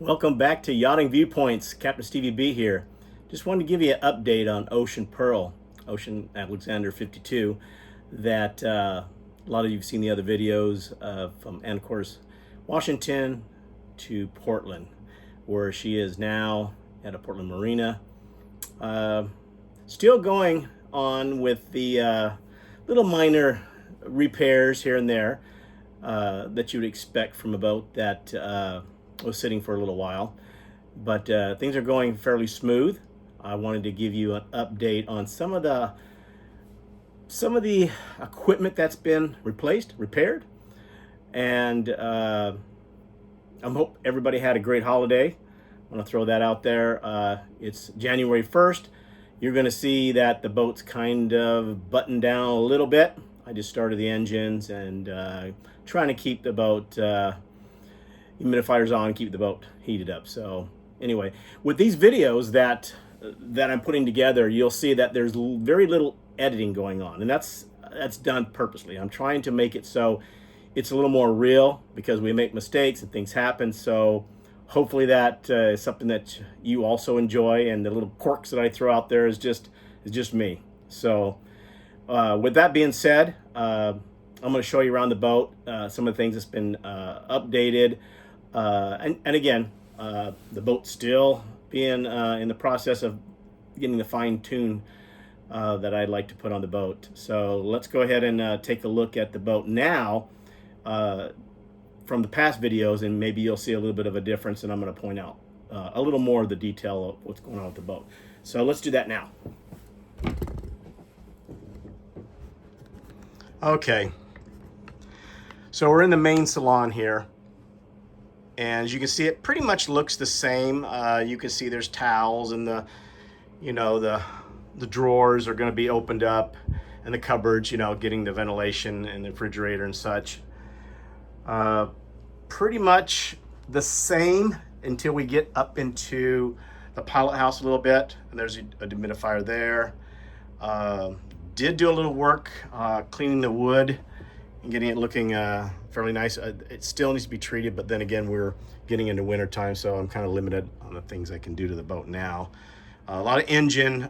Welcome back to Yachting Viewpoints. Captain Stevie B here. Just wanted to give you an update on Ocean Pearl, Ocean Alexander 52, that a lot of you have seen the other videos from, and of course, Washington to Portland, where she is now at a Portland Marina. Still going on with the little minor repairs here and there that you would expect from a boat that was sitting for a little while, but things are going fairly smooth. I wanted to give you an update on some of the equipment that's been repaired, and I hope everybody had a great holiday. I want to throw that out there. It's January 1st. You're going to see that the boat's kind of buttoned down a little bit. I just started the engines and trying to keep the boat humidifiers on, keep the boat heated up. So anyway, with these videos that I'm putting together, you'll see that there's very little editing going on, and that's done purposely. I'm trying to make it so it's a little more real, because we make mistakes and things happen. So hopefully that is something that you also enjoy, and the little quirks that I throw out there is just me. So with that being said, I'm going to show you around the boat, some of the things that's been updated. And again, the boat's still being in the process of getting the fine tune that I'd like to put on the boat. So let's go ahead and take a look at the boat now from the past videos, and maybe you'll see a little bit of a difference, and I'm going to point out a little more of the detail of what's going on with the boat. So let's do that now. Okay, so we're in the main salon here. And as you can see, it pretty much looks the same. You can see there's towels, and the drawers are going to be opened up, and the cupboards, getting the ventilation and the refrigerator and such. Pretty much the same until we get up into the pilot house a little bit. And there's a dehumidifier there. Did do a little work cleaning the wood and getting it looking fairly nice. It still needs to be treated, but then again, we're getting into winter time, so I'm kind of limited on the things I can do to the boat now. A lot of engine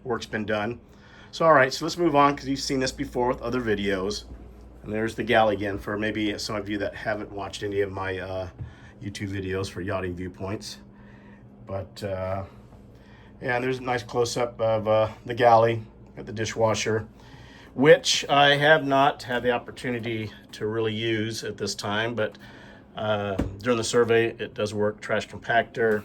work's been done. So all right, so let's move on, because you've seen this before with other videos. And there's the galley again, for maybe some of you that haven't watched any of my YouTube videos for Yachting Viewpoints. But yeah, there's a nice close-up of the galley at the dishwasher, which I have not had the opportunity to really use at this time, but during the survey it does work. Trash compactor,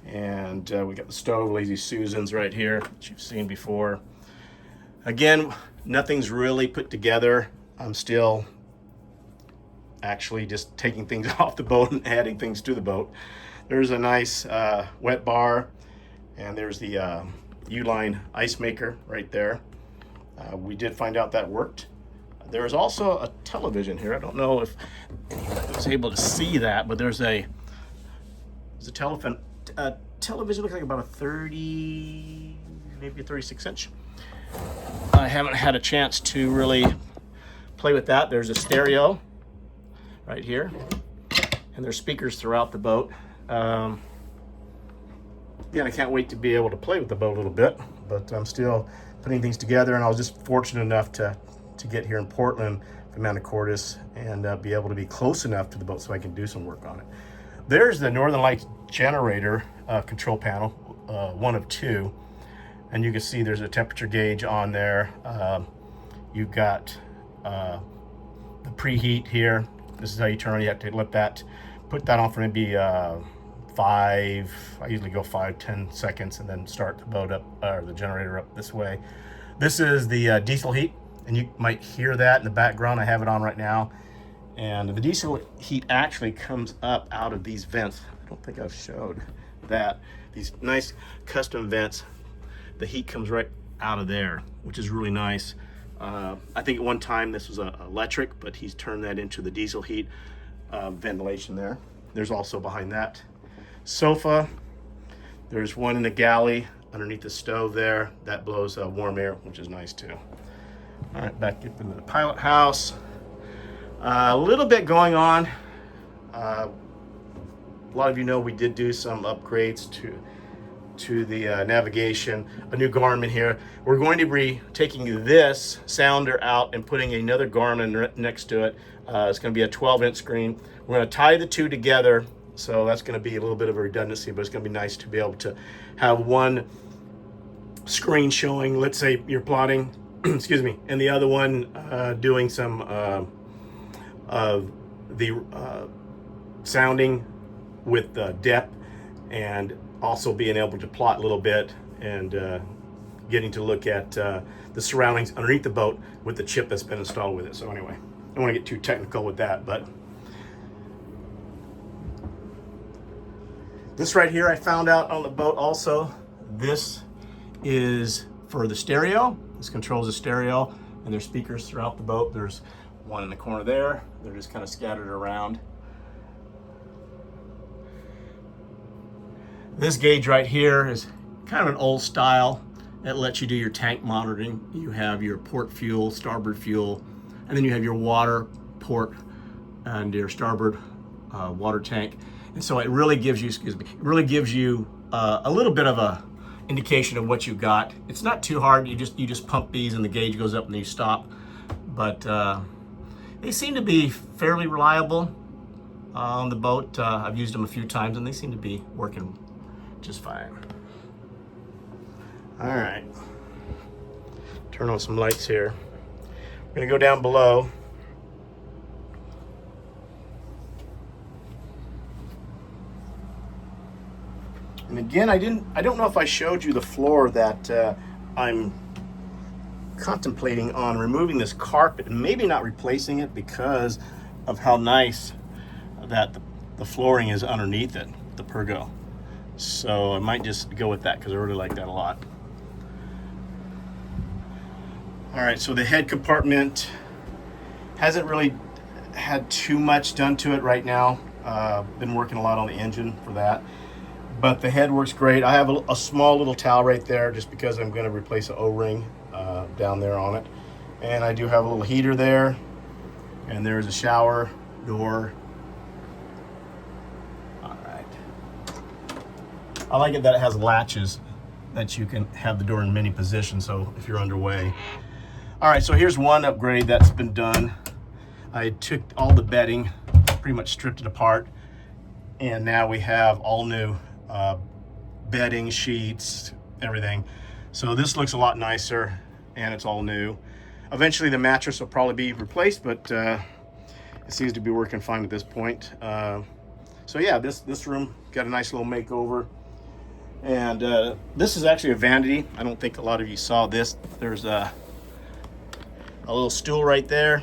and we got the stove, Lazy Susans right here, which you've seen before. Again, nothing's really put together. I'm still actually just taking things off the boat and adding things to the boat. There's a nice wet bar, and there's the U-line ice maker right there. We did find out that worked. There is also a television here. I don't know if anyone was able to see that, but there's a television. Looks like about a 30, maybe a 36-inch. I haven't had a chance to really play with that. There's a stereo right here, and there's speakers throughout the boat. Yeah, I can't wait to be able to play with the boat a little bit, but I'm still putting things together, and I was just fortunate enough to get here in Portland from Anacortes and be able to be close enough to the boat so I can do some work on it. There's the Northern Lights generator control panel, one of two, and you can see there's a temperature gauge on there. You've got the preheat here. This is how you turn on. You have to put that on for maybe I usually go 5-10 seconds, and then start the boat up, or the generator up this way. This is the diesel heat, and you might hear that in the background. I have it on right now, and the diesel heat actually comes up out of these vents. I don't think I've showed that. These nice custom vents, the heat comes right out of there, which is really nice. I think at one time this was electric, but he's turned that into the diesel heat ventilation there. There's also behind that sofa, there's one in the galley underneath the stove there that blows warm air, which is nice too. All right, back up into the pilot house. A little bit going on a lot of you know we did do some upgrades to the navigation, a new Garmin here. We're going to be taking this sounder out and putting another Garmin next to it. It's going to be a 12-inch screen. We're going to tie the two together, so that's going to be a little bit of a redundancy, but it's going to be nice to be able to have one screen showing, let's say you're plotting, excuse me, and the other one doing some of the sounding with depth, and also being able to plot a little bit and getting to look at the surroundings underneath the boat with the chip that's been installed with it. So anyway, I don't want to get too technical with that, but this right here I found out on the boat also. This is for the stereo. This controls the stereo, and there's speakers throughout the boat. There's one in the corner there. They're just kind of scattered around. This gauge right here is kind of an old style. It lets you do your tank monitoring. You have your port fuel, starboard fuel, and then you have your water port and your starboard water tank. And so it really gives you, excuse me, it really gives you a little bit of a indication of what you got. It's not too hard. You just pump these and the gauge goes up and then you stop. But they seem to be fairly reliable on the boat. I've used them a few times and they seem to be working just fine. All right, turn on some lights here. We're gonna go down below. And again, I don't know if I showed you the floor that I'm contemplating on removing this carpet and maybe not replacing it because of how nice that the flooring is underneath it, the pergo. So I might just go with that because I really like that a lot. All right, so the head compartment hasn't really had too much done to it right now. Been working a lot on the engine for that. But the head works great. I have a small little towel right there just because I'm going to replace an O-ring down there on it. And I do have a little heater there. And there's a shower door. All right. I like it that it has latches that you can have the door in many positions, so if you're underway. All right, so here's one upgrade that's been done. I took all the bedding, pretty much stripped it apart, and now we have all new bedding, sheets, everything. So this looks a lot nicer and it's all new. Eventually the mattress will probably be replaced, but it seems to be working fine at this point. So yeah, this room got a nice little makeover. And this is actually a vanity. I don't think a lot of you saw this. There's a little stool right there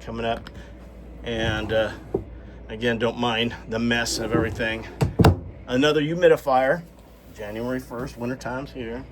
coming up. And again, don't mind the mess of everything. Another humidifier, January 1st, winter time's here.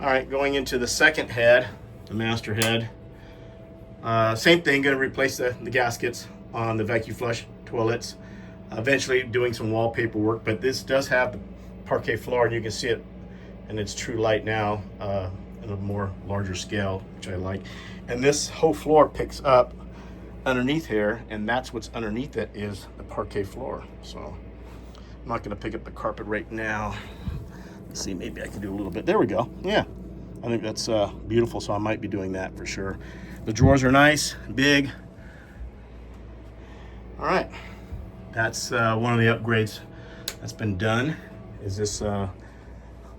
All right, going into the second head, the master head. Same thing, gonna replace the gaskets on the vacuum flush toilets. Eventually doing some wallpaper work, but this does have the parquet floor, and you can see it in its true light now, in a more larger scale, which I like. And this whole floor picks up underneath here, and that's what's underneath it is the parquet floor. So I'm not going to pick up the carpet right now. Let's see, maybe I can do a little bit. There we go. Yeah, I think that's beautiful, so I might be doing that for sure. The drawers are nice, big. All right, that's one of the upgrades that's been done. Is this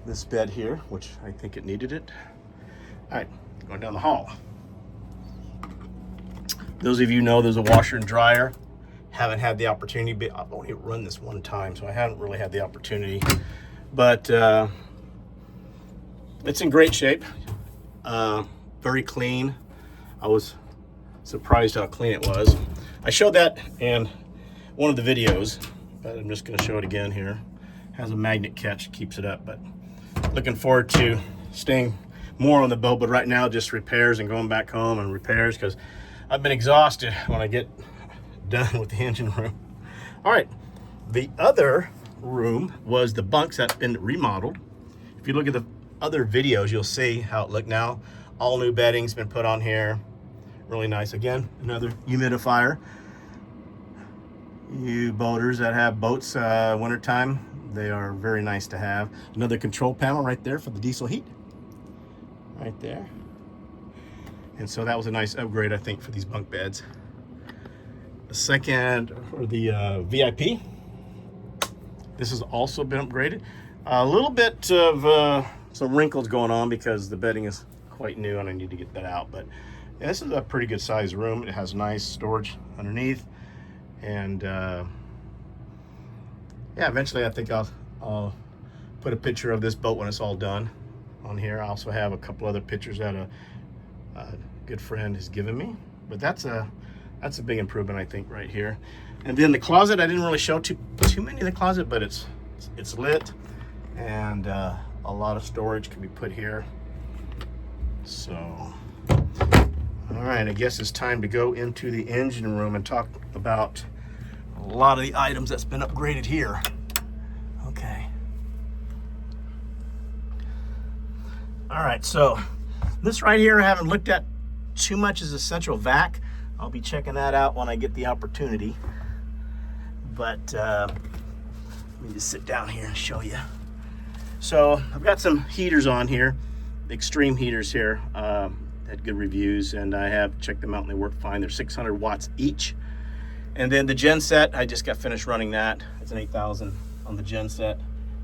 this bed here, which I think it needed it. All right, going down the hall. Those of you know there's a washer and dryer. Haven't had the opportunity, but I've only run this one time, so I haven't really had the opportunity. But it's in great shape, very clean. I was surprised how clean it was. I showed that in one of the videos, but I'm just going to show it again here. Has a magnet catch, keeps it up, but looking forward to staying more on the boat, but right now just repairs and going back home and repairs because I've been exhausted when I get done with the engine room. All right, the other room was the bunks that's been remodeled. If you look at the other videos, you'll see how it looked now. All new bedding's been put on here. Really nice. Again, another humidifier. All right, You boaters that have boats wintertime, they are very nice to have. Another control panel right there for the diesel heat. Right there. And so that was a nice upgrade, I think, for these bunk beds. The second, or the VIP, this has also been upgraded. A little bit of some wrinkles going on because the bedding is quite new and I need to get that out. But yeah, this is a pretty good sized room. It has nice storage underneath. And yeah, eventually I think I'll put a picture of this boat when it's all done on here. I also have a couple other pictures that a good friend has given me. But that's a big improvement, I think, right here. And then the closet, I didn't really show too many in the closet, but it's lit, and a lot of storage can be put here. So, all right, I guess it's time to go into the engine room and talk about a lot of the items that's been upgraded here. Okay. All right, so this right here I haven't looked at too much is a central vac. I'll be checking that out when I get the opportunity. But let me just sit down here and show you. So I've got some heaters on here, extreme heaters here. Had good reviews, and I have checked them out and they work fine. They're 600 watts each. And then the gen set, I just got finished running that. It's an 8,000 on the gen set,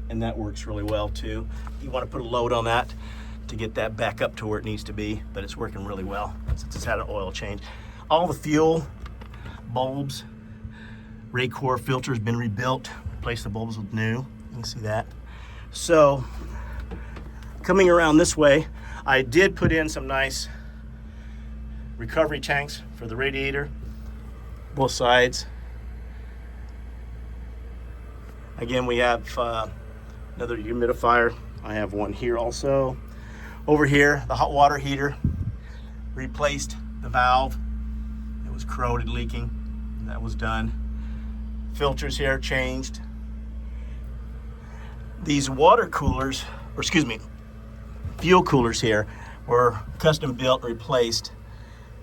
and that works really well too. You want to put a load on that to get that back up to where it needs to be, but it's working really well since it's had an oil change. All the fuel bulbs, Raycor filter has been rebuilt, replaced the bulbs with new. You can see that. So coming around this way, I did put in some nice recovery tanks for the radiator, both sides. Again, we have another humidifier. I have one here also. Over here, the hot water heater, replaced the valve. It was corroded, leaking. That was done. Filters here changed. These water coolers, or excuse me, fuel coolers here were custom built, replaced,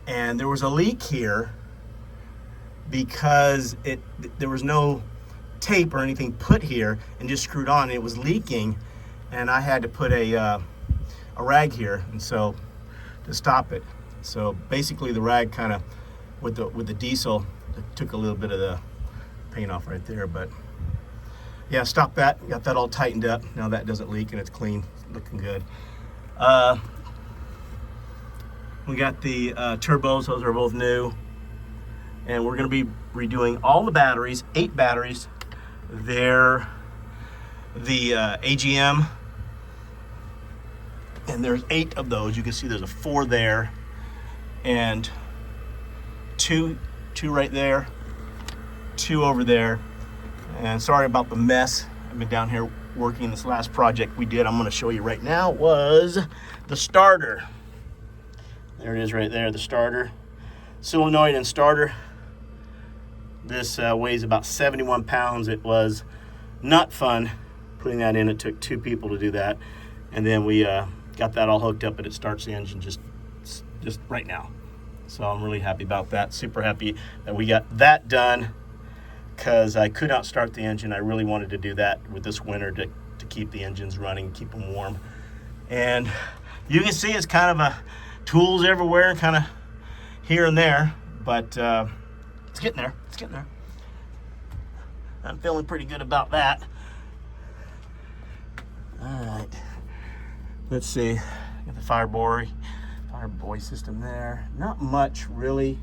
and there was a leak here because there was no tape or anything put here and just screwed on. It was leaking, and I had to put a rag here, and so to stop it. So basically, the rag kind of with the diesel took a little bit of the paint off right there, but yeah, stop that. Got that all tightened up. Now that doesn't leak and it's clean, looking good. We got the turbos. Those are both new, and we're going to be redoing all the batteries, 8 batteries. They're the AGM, and there's 8 of those. You can see there's a 4 there, and two right there, 2 over there. And sorry about the mess. I've been down here working. This last project we did, I'm going to show you right now, was the starter. There it is right there, the starter. Solenoid and starter. This weighs about 71 pounds. It was not fun putting that in. It took 2 people to do that. And then we got that all hooked up, and it starts the engine just right now. So I'm really happy about that. Super happy that we got that done, because I could not start the engine. I really wanted to do that with this winter to keep the engines running, keep them warm. And you can see it's kind of a tools everywhere, kind of here and there, but it's getting there. It's getting there. I'm feeling pretty good about that. All right. Let's see. Got the Fireboy system there. Not much really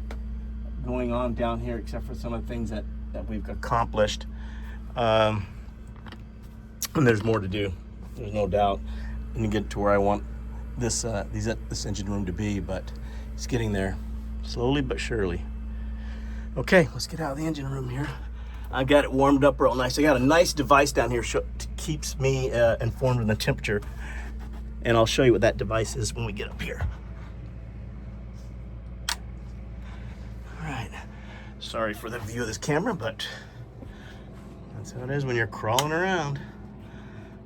going on down here except for some of the things that we've accomplished. And there's more to do. There's no doubt. And to get to where I want this engine room to be, but it's getting there slowly but surely. Okay, let's get out of the engine room here. I've got it warmed up real nice. I got a nice device down here keeps me informed of the temperature, and I'll show you what that device is when we get up here. All right. Sorry for the view of this camera, but that's how it is when you're crawling around.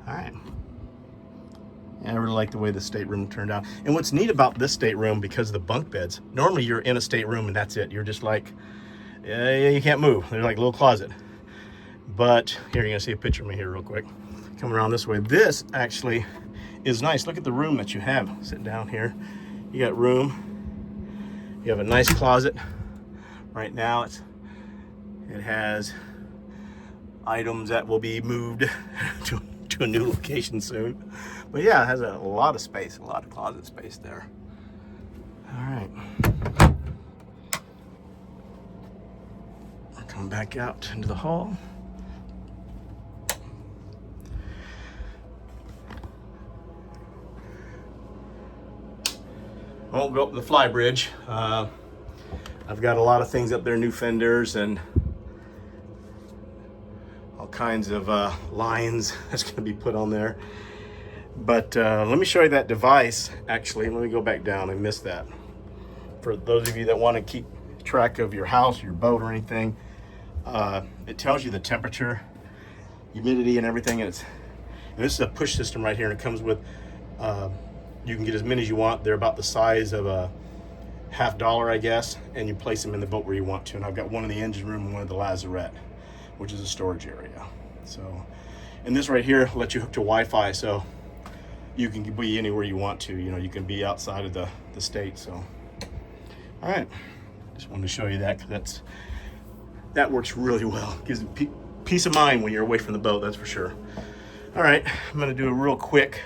All right. Yeah, I really like the way the stateroom turned out. And what's neat about this stateroom, because of the bunk beds, normally you're in a stateroom and that's it. You're just like You can't move. They're like a little closet. But here, you're gonna see a picture of me here real quick. Coming around this way. This actually is nice. Look at the room that you have. Sitting down here, you got room. You have a nice closet. Right now, it has items that will be moved to a new location soon. But yeah, it has a lot of space, a lot of closet space there. All right. I'll come back out into the hall. I won't go up the fly bridge. I've got a lot of things up there, new fenders and all kinds of lines that's going to be put on there. But let me show you that device. Actually, let me go back down. I missed that. For those of you that want to keep track of your house, your boat, or anything, it tells you the temperature, humidity, and everything. And this is a push system right here, and it comes with. You can get as many as you want. They're about the size of a $50, I guess, and you place them in the boat where you want to. And I've got one in the engine room and one in the lazarette, which is a storage area. So, and this right here lets you hook to Wi-Fi, so you can be anywhere you want to. You know, you can be outside of the state. So, all right, just wanted to show you that because that works really well. Gives peace of mind when you're away from the boat. That's for sure. All right, I'm gonna do a real quick.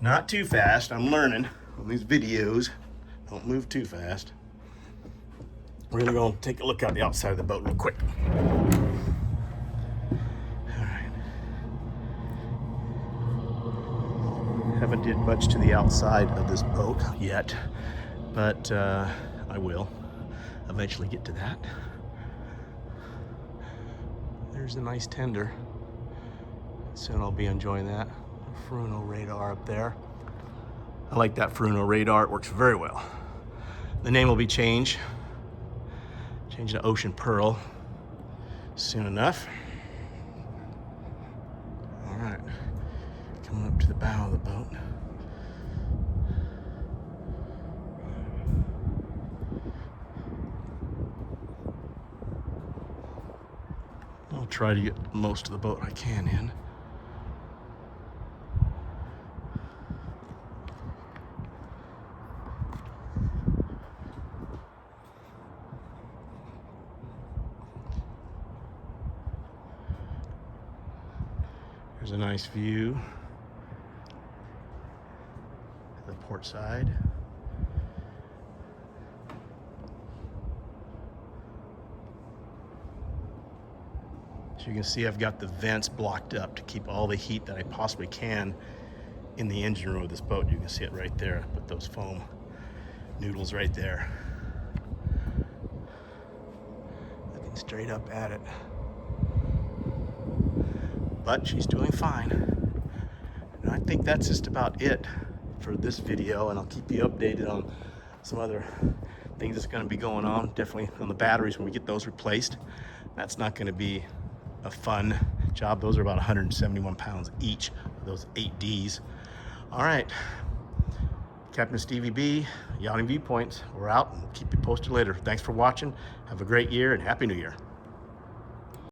Not too fast. I'm learning on these videos. Don't move too fast. We're gonna go and take a look out the outside of the boat real quick. All right. Haven't did much to the outside of this boat yet, but I will eventually get to that. There's a nice tender. Soon I'll be enjoying that. Fruno radar up there. I like that Fruno radar. It works very well. The name will be changed to Ocean Pearl soon enough. All right, coming up to the bow of the boat. I'll try to get most of the boat I can in. There's a nice view of the port side. So you can see I've got the vents blocked up to keep all the heat that I possibly can in the engine room of this boat. You can see it right there. I put those foam noodles right there. Looking straight up at it. But she's doing fine. And I think that's just about it for this video, and I'll keep you updated on some other things that's going to be going on. Definitely on the batteries when we get those replaced. That's not going to be a fun job. Those are about 171 pounds each, those 8Ds. All right, Captain Stevie B, Yachting Viewpoints. We're out, and we'll keep you posted later. Thanks for watching. Have a great year, and Happy New Year.